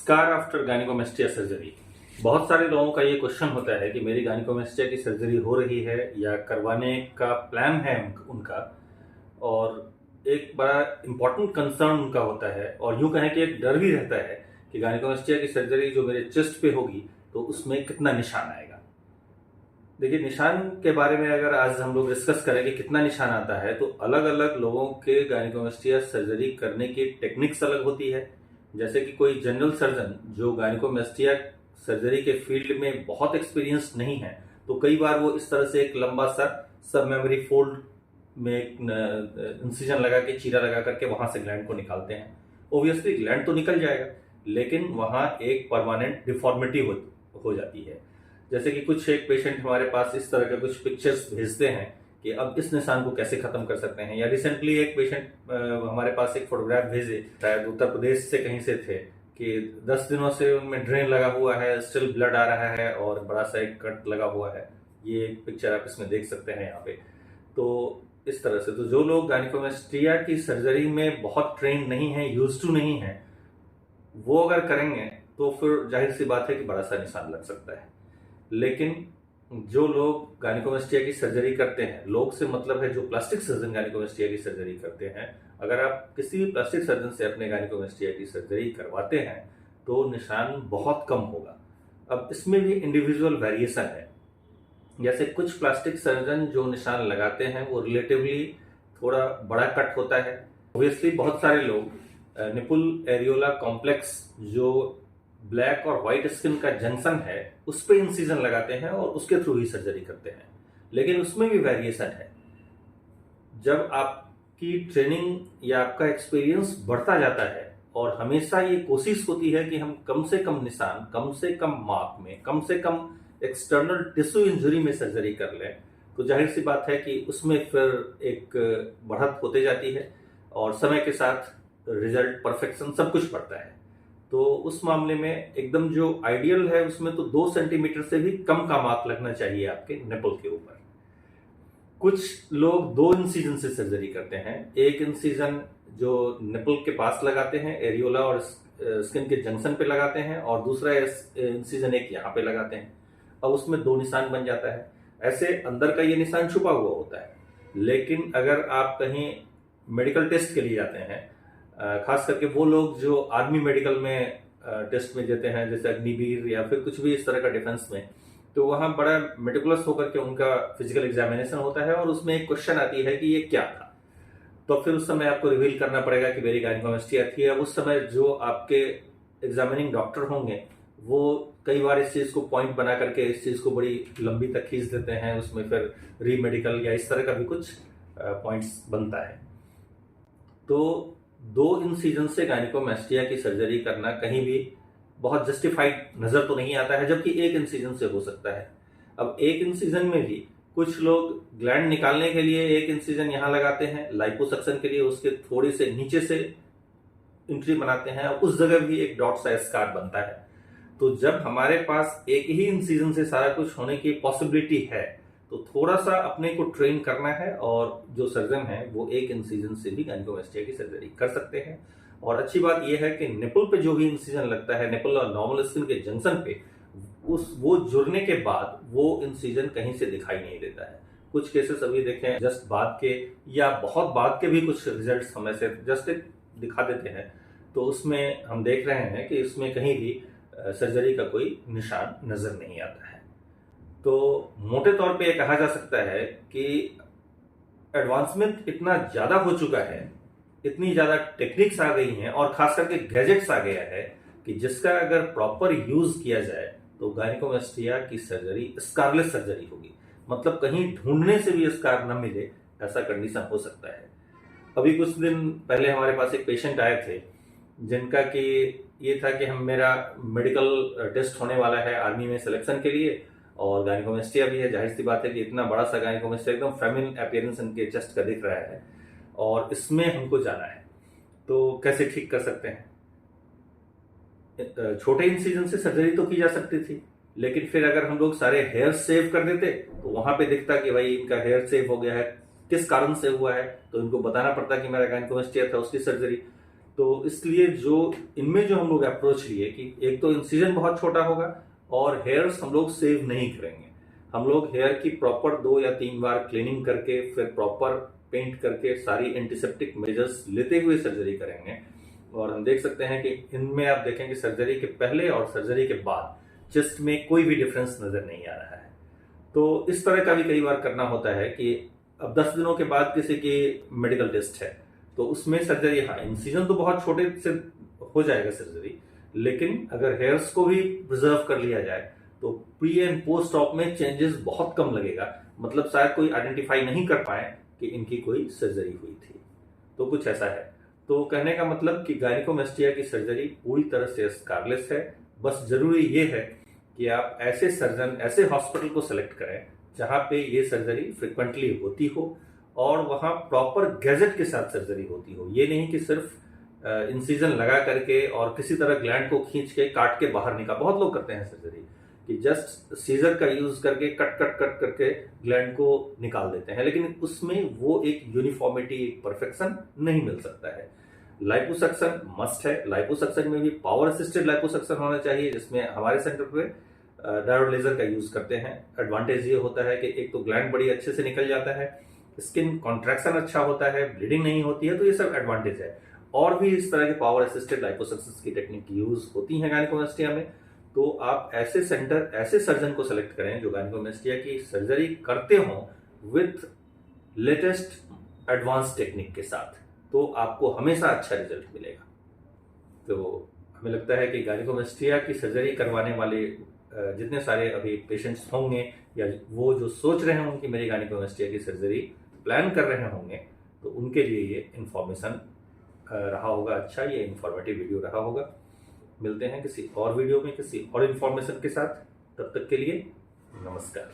Scar after gynaecomastia surgery. बहुत सारे लोगों का ये क्वेश्चन होता है कि मेरी गायनेकोमेस्टिया की सर्जरी हो रही है या करवाने का प्लान है उनका। और एक बड़ा इम्पोर्टेंट कंसर्न उनका होता है और यूं कहें कि एक डर भी रहता है कि गायनेकोमेस्टिया की सर्जरी जो मेरे चेस्ट पे होगी तो उसमें कितना निशान आएगा। देखिए, निशान के बारे में अगर आज हम लोग डिस्कस करें कि कितना निशान आता है, तो अलग अलग लोगों के गायनेकोमेस्टिया सर्जरी करने की टेक्निक्स अलग होती है। जैसे कि कोई जनरल सर्जन जो गायनेकोमेस्टिया सर्जरी के फील्ड में बहुत एक्सपीरियंस नहीं है, तो कई बार वो इस तरह से एक लंबा सा सब मेमोरी फोल्ड में इंसिजन लगा के, चीरा लगा करके वहां से ग्लैंड को निकालते हैं। ओब्वियसली ग्लैंड तो निकल जाएगा, लेकिन वहां एक परमानेंट डिफॉर्मिटी हो जाती है। जैसे कि कुछ एक पेशेंट हमारे पास इस तरह के कुछ पिक्चर्स भेजते हैं कि अब इस निशान को कैसे खत्म कर सकते हैं। या रिसेंटली एक पेशेंट हमारे पास एक फोटोग्राफ भेजे, शायद उत्तर प्रदेश से कहीं से थे, कि 10 दिनों से उनमें ड्रेन लगा हुआ है, स्टिल ब्लड आ रहा है और बड़ा सा एक कट लगा हुआ है। ये पिक्चर आप इसमें देख सकते हैं यहाँ पे। तो इस तरह से तो जो लोग गायनेकोमेस्टिया की सर्जरी में बहुत ट्रेन नहीं है, यूज टू नहीं है, वो अगर करेंगे तो फिर जाहिर सी बात है कि बड़ा सा निशान लग सकता है। लेकिन जो लोग गायनेकोमेस्टिया की सर्जरी करते हैं, लोग से मतलब है जो प्लास्टिक सर्जन गायनेकोमेस्टिया की सर्जरी करते हैं, अगर आप किसी भी प्लास्टिक सर्जन से अपने गायनेकोमेस्टिया की सर्जरी करवाते हैं तो निशान बहुत कम होगा। अब इसमें भी इंडिविजुअल वेरिएशन है। जैसे कुछ प्लास्टिक सर्जन जो निशान लगाते हैं वो रिलेटिवली थोड़ा बड़ा कट होता है। ऑब्वियसली बहुत सारे लोग निपुल एरियोला कॉम्प्लेक्स, जो ब्लैक और व्हाइट स्किन का जंक्शन है, उस पे इंसिजन लगाते हैं और उसके थ्रू ही सर्जरी करते हैं। लेकिन उसमें भी वेरिएशन है। जब आपकी ट्रेनिंग या आपका एक्सपीरियंस बढ़ता जाता है और हमेशा ये कोशिश होती है कि हम कम से कम निशान, कम से कम माप में, कम से कम एक्सटर्नल टिश्यू इंजरी में सर्जरी कर लें, तो जाहिर सी बात है कि उसमें फिर एक बढ़त होते जाती है और समय के साथ रिजल्ट, परफेक्शन सब कुछ बढ़ता है। तो उस मामले में एकदम जो आइडियल है उसमें तो 2 सेंटीमीटर से भी कम का मार्क लगना चाहिए आपके निपल के ऊपर। कुछ लोग 2 इंसिजन से सर्जरी करते हैं। एक इंसिजन जो निपल के पास लगाते हैं, एरियोला और स्किन के जंक्शन पे लगाते हैं, और दूसरा इंसिजन एक यहाँ पे लगाते हैं। अब उसमें 2 निशान बन जाता है। ऐसे अंदर का ये निशान छुपा हुआ होता है। लेकिन अगर आप कहीं मेडिकल टेस्ट के लिए जाते हैं, खास करके वो लोग जो आर्मी मेडिकल में टेस्ट में देते हैं, जैसे अग्निवीर या फिर कुछ भी इस तरह का डिफेंस में, तो वहां बड़ा मेटिकुलस होकर के उनका फिजिकल एग्जामिनेशन होता है और उसमें एक क्वेश्चन आती है कि ये क्या था। तो फिर उस समय आपको रिवील करना पड़ेगा कि मेरी गायनेकोमेस्टिया थी। अब उस समय जो आपके एग्जामिनिंग डॉक्टर होंगे वो कई बार इस चीज को पॉइंट बना करके इस चीज को बड़ी लंबी तक खींच देते हैं। उसमें फिर री मेडिकल या इस तरह का भी कुछ पॉइंट्स बनता है। तो 2 इंसिजन से गायनेकोमेस्टिया की सर्जरी करना कहीं भी बहुत जस्टिफाइड नजर तो नहीं आता है, जबकि 1 इंसिजन से हो सकता है। अब 1 इंसिजन में भी कुछ लोग ग्लैंड निकालने के लिए 1 इंसिजन यहां लगाते हैं, लाइपोसक्शन के लिए उसके थोड़े से नीचे से इंट्री बनाते हैं, और उस जगह भी एक डॉट सा स्कार बनता है। तो जब हमारे पास एक ही इंसिजन से सारा कुछ होने की पॉसिबिलिटी है, तो थोड़ा सा अपने को ट्रेन करना है, और जो सर्जन है वो 1 इंसिजन से भी गायनेकोमेस्टिया की सर्जरी कर सकते हैं। और अच्छी बात यह है कि निपल पे जो भी इंसिजन लगता है, निपल और नॉर्मल स्किन के जंक्शन पे, वो जुड़ने के बाद वो इंसिजन कहीं से दिखाई नहीं देता है। कुछ केसेस अभी देखें जस्ट बाद के या बहुत बाद के भी कुछ रिजल्ट हमें से जस्ट दिखा देते हैं, तो उसमें हम देख रहे हैं कि इसमें कहीं भी सर्जरी का कोई निशान नजर नहीं आता है। तो मोटे तौर पे कहा जा सकता है कि एडवांसमेंट इतना ज्यादा हो चुका है, इतनी ज्यादा टेक्निक्स आ गई हैं और खास करके गैजेट्स आ गया है कि जिसका अगर प्रॉपर यूज किया जाए तो गायनेकोमेस्टिया की सर्जरी स्कारलेस सर्जरी होगी। मतलब कहीं ढूंढने से भी स्कार न मिले, ऐसा कंडीशन हो सकता है। अभी कुछ दिन पहले हमारे पास एक पेशेंट आए थे जिनका कि ये था कि मेरा मेडिकल टेस्ट होने वाला है आर्मी में सिलेक्शन के लिए, और गायनेकोमेस्टिया भी है। जाहिर सी बात है कि इतना बड़ा सा गायनेकोमेस्टिया एकदम फेमिनिन अपीयरेंस इनके चेस्ट का दिख रहा है और इसमें हमको जाना है, तो कैसे ठीक कर सकते हैं। छोटे इंसिजन से सर्जरी तो की जा सकती थी, लेकिन फिर अगर हम लोग सारे हेयर सेव कर देते तो वहां पे दिखता कि भाई इनका हेयर सेव हो गया है, किस कारण से हुआ है, तो इनको बताना पड़ता कि मेरा गायनेकोमेस्टिया था, उसकी सर्जरी। तो इसलिए जो इनमें जो हम लोग अप्रोच लिए कि एक तो इंसिजन बहुत छोटा होगा और हेयर्स हम लोग सेव नहीं करेंगे। हम लोग हेयर की प्रॉपर 2 या 3 बार क्लीनिंग करके फिर प्रॉपर पेंट करके सारी एंटीसेप्टिक मेजर्स लेते हुए सर्जरी करेंगे। और हम देख सकते हैं कि इनमें आप देखेंगे सर्जरी के पहले और सर्जरी के बाद चेस्ट में कोई भी डिफरेंस नजर नहीं आ रहा है। तो इस तरह का भी कई बार करना होता है कि अब 10 दिनों के बाद किसी की मेडिकल टेस्ट है तो उसमें सर्जरी, हाँ इंसिजन तो बहुत छोटे से हो जाएगा सर्जरी, लेकिन अगर हेयर्स को भी प्रिजर्व कर लिया जाए तो प्री एंड पोस्ट ऑप में चेंजेस बहुत कम लगेगा। मतलब शायद कोई आइडेंटिफाई नहीं कर पाए कि इनकी कोई सर्जरी हुई थी। तो कुछ ऐसा है। तो कहने का मतलब कि गायनिकोमेस्टिया की सर्जरी पूरी तरह से स्कारलेस है। बस जरूरी ये है कि आप ऐसे सर्जन, ऐसे हॉस्पिटल को सेलेक्ट करें जहां पे ये सर्जरी फ्रिक्वेंटली होती हो और वहां प्रॉपर गैजेट के साथ सर्जरी होती हो। ये नहीं कि सिर्फ इंसिजन लगा करके और किसी तरह ग्लैंड को खींच के काट के बाहर निकाल। बहुत लोग करते हैं सर्जरी कि जस्ट सीजर का यूज करके कट कट कट करके ग्लैंड को निकाल देते हैं, लेकिन उसमें वो एक यूनिफॉर्मिटी, एक परफेक्शन नहीं मिल सकता है। लाइपोसक्शन मस्ट है। लाइपोसक्शन में भी पावर असिस्टेड लाइपोसक्शन होना चाहिए, जिसमें हमारे सेंटर पे डायोड लेजर का यूज करते हैं। एडवांटेज ये होता है कि एक तो ग्लैंड बड़ी अच्छे से निकल जाता है, स्किन कॉन्ट्रैक्शन अच्छा होता है, ब्लीडिंग नहीं होती है, तो ये सब एडवांटेज है। और भी इस तरह के पावर असिस्टेड लाइपोसक्शन की टेक्निक यूज होती है गायनिकोमेस्टिया में। तो आप ऐसे सेंटर, ऐसे सर्जन को सेलेक्ट करें जो गायनिकोमेस्टिया की सर्जरी करते हों विथ लेटेस्ट एडवांस टेक्निक के साथ, तो आपको हमेशा अच्छा रिजल्ट मिलेगा। तो हमें लगता है कि गायनिकोमेस्टिया की सर्जरी करवाने वाले जितने सारे अभी पेशेंट्स होंगे या वो जो सोच रहे होंगे कि मेरी गायनिकोमेस्टिया की सर्जरी प्लान कर रहे होंगे, तो उनके लिए ये इन्फॉर्मेशन रहा होगा अच्छा, ये इन्फॉर्मेटिव वीडियो रहा होगा। मिलते हैं किसी और वीडियो में किसी और इन्फॉर्मेशन के साथ। तब तक के लिए नमस्कार।